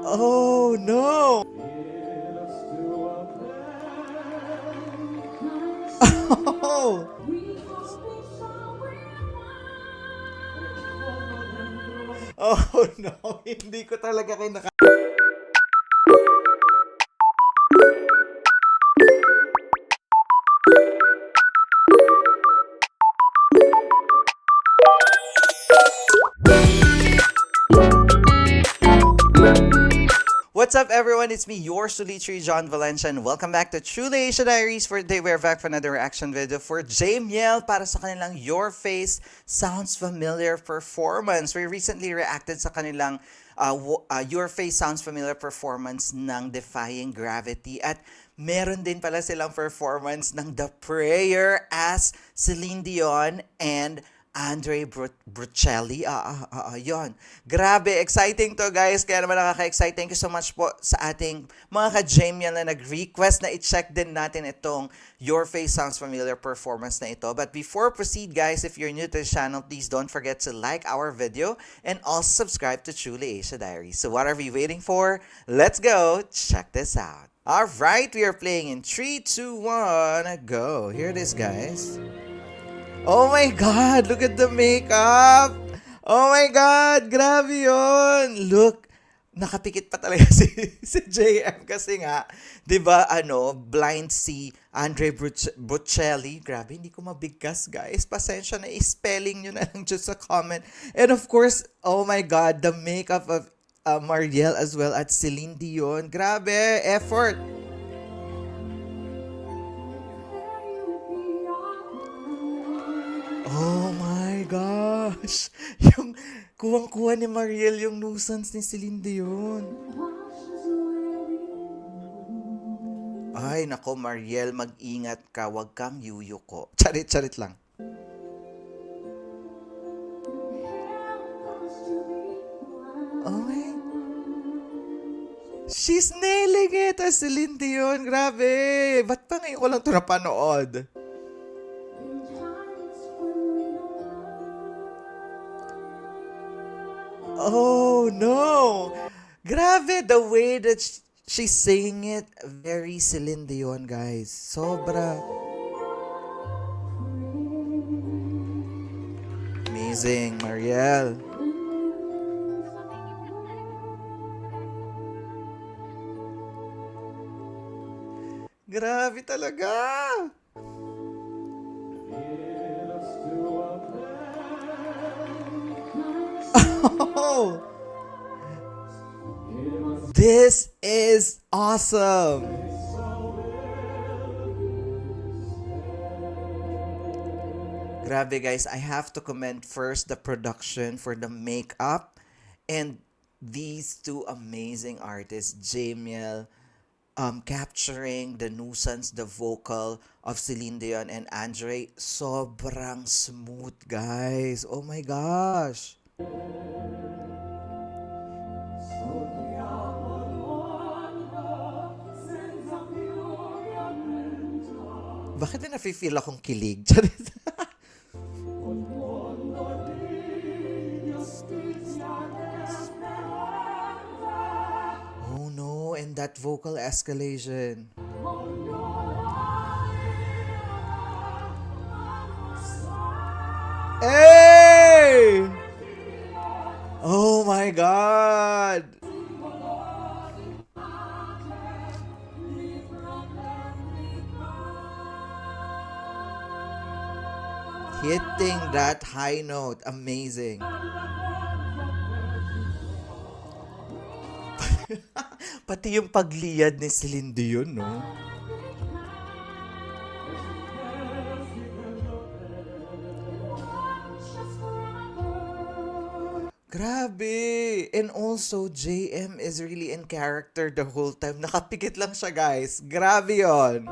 Oh no! Oh! Oh no! Hindi ko talaga kinaka... What's up, everyone? It's me, your Sulitri John Valencia, and welcome back to Truly Asia Diaries. For today, we're back for another reaction video for JML para sa kanilang Your Face Sounds Familiar performance. We recently reacted sa kanilang Your Face Sounds Familiar performance ng Defying Gravity, at meron din pala silang performance ng The Prayer as Celine Dion and Andre Bocelli. Yon. Grabe, exciting to, guys. Kaya naman nakaka-excite. Thank you so much po sa ating mga ka-Jamiel na nag-request na i-check din natin itong Your Face Sounds Familiar performance na ito. But before proceed, guys, if you're new to the channel, please don't forget to like our video and also subscribe to Truly Asia Diaries. So what are we waiting for? Let's go check this out. Alright, we are playing in 3, 2, 1, go. Here it is, guys. Oh my God! Look at the makeup! Oh my God! Grabe yun! Look, nakapikit pa talaga si JM kasi nga, di ba, blind si Andre Bocelli. Grabe, hindi ko mabigkas, guys. Pasensya na, i-spelling nyo na lang dyan sa comment. And of course, oh my God, the makeup of Mariel as well at Celine Dion. Grabe, effort! Oh my gosh! Yung kuwang-kuha ni Mariel yung nuisance ni Celine Dion. Ay, nako Mariel, mag-ingat ka. Wag kang yuyuko. Charit-charit lang. Oh my... She's nailing it as Celine Dion. Grabe! Ba't pa ngayon ko lang ito napanood? Oh no! Grabe, the way that she's saying it, very Celine Dion, guys. Sobra. Amazing, Mariel. Grabe talaga. Oh! This is awesome! Grabe, guys, I have to commend first the production for the makeup and these two amazing artists, Jamiel, capturing the nuisance, the vocal of Celine Dion and Andre. Sobrang smooth, guys. Oh my gosh. Bakit na nafe-feel akong kilig? Oh no, and that vocal escalation. Hey! Oh my God! Hitting that high note. Amazing. Pati yung pagliyad ni Celine Dion, no? Grabe! And also, JM is really in character the whole time. Nakapikit lang siya, guys. Grabe yon.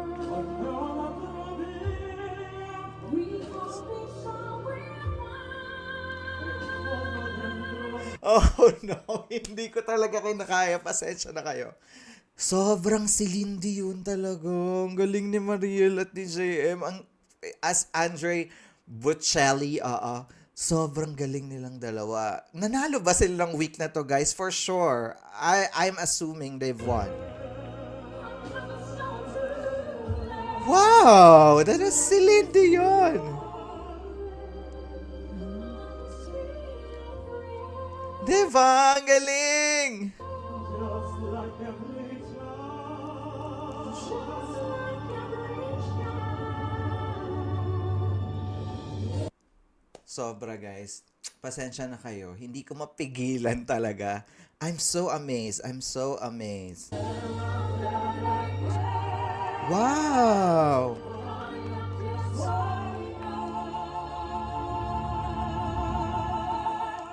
Oh no, hindi ko talaga kinakaya. Pasensya na kayo. Sobrang Celine Dion talaga. Ang galing ni Mariel at ni JM. As Andre Bocelli, Sobrang galing nilang dalawa. Nanalo ba sila ng week na to, guys? For sure. I'm assuming they've won. Wow! That is Celine Dion! Diba? Ang galing! Sobra, guys. Pasensya na kayo. Hindi ko mapigilan talaga. I'm so amazed. I'm so amazed. Wow!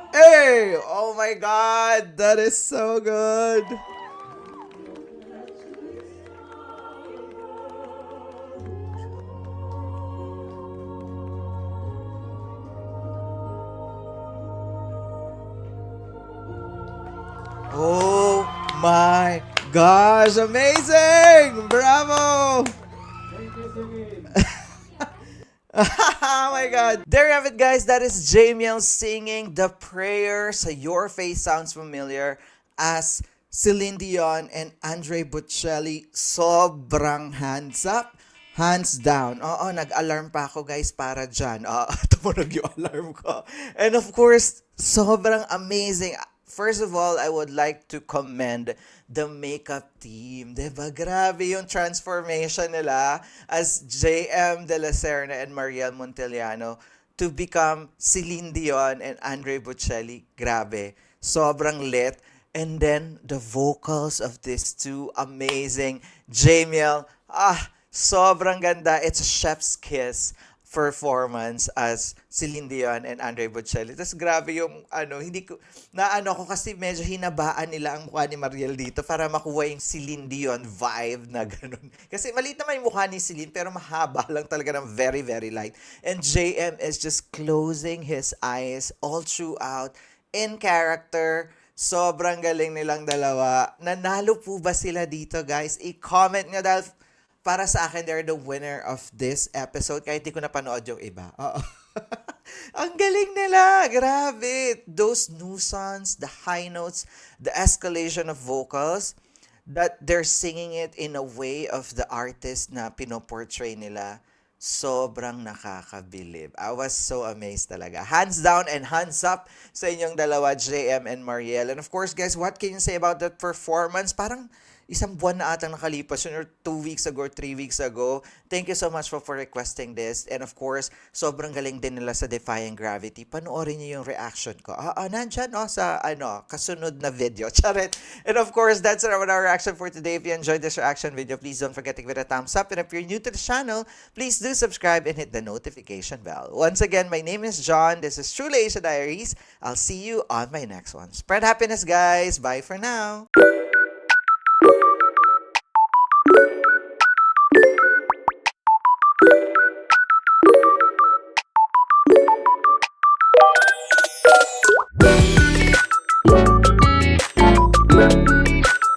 Hey! Oh my God! That is so good! Oh my gosh! Amazing! Bravo! Oh my God! There you have it, guys. That is Jamiel singing the prayer sa Your Face Sounds Familiar as Celine Dion and Andre Bocelli. Sobrang hands up, hands down. Oo, nag-alarm pa ako, guys, para dyan. Tumunog yung alarm ko. And of course, sobrang amazing. First of all, I would like to commend the makeup team. Diba? Grabe yung transformation nila as JM De La Serna and Mariel Montellano to become Celine Dion and Andre Bocelli. Grabe. Sobrang lit. And then, the vocals of these two, amazing. Jamiel, sobrang ganda. It's a chef's kiss performance as Celine Dion and Andre Bocelli. Tapos grabe yung hindi ko, ko kasi medyo hinabaan nila ang mukha ni Mariel dito para makuha yung Celine Dion vibe na ganun. Kasi maliit naman yung mukha ni Celine pero mahaba lang talaga ng very, very light. And JM is just closing his eyes all throughout in character. Sobrang galing nilang dalawa. Nanalo po ba sila dito, guys? I-comment nyo dahil para sa akin, they're the winner of this episode. Kahit di ko napanood yung iba. Oo. Ang galing nila. Grabe. Those nuisance, the high notes, the escalation of vocals, that they're singing it in a way of the artist na pinoportray nila. Sobrang nakakabilib. I was so amazed talaga. Hands down and hands up sa inyong dalawa, JM and Mariel. And of course, guys, what can you say about that performance? Parang isang buwan na atang nakalipas yun or 2 weeks ago or 3 weeks ago. Thank you so much for requesting this. And of course, sobrang galing din nila sa Defying Gravity. Panoorin niyo yung reaction ko. Nandyan sa kasunod na video. Charet. And of course, that's our reaction for today. If you enjoyed this reaction video, please don't forget to give it a thumbs up. And if you're new to the channel, please do subscribe and hit the notification bell. Once again, my name is John. This is Truly Asia Diaries. I'll see you on my next one. Spread happiness, guys. Bye for now.